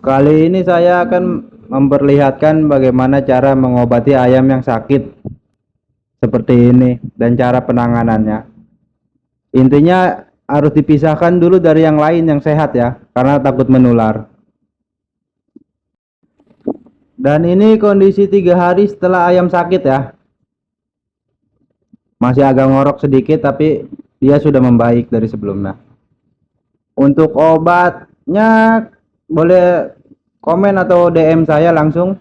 Kali ini saya akan memperlihatkan bagaimana cara mengobati ayam yang sakit seperti ini dan cara penanganannya. Intinya harus dipisahkan dulu dari yang lain yang sehat ya, karena takut menular. Dan ini kondisi 3 hari setelah ayam sakit ya. Masih agak ngorok sedikit tapi dia sudah membaik dari sebelumnya. Untuk obatnya boleh komen atau DM saya langsung.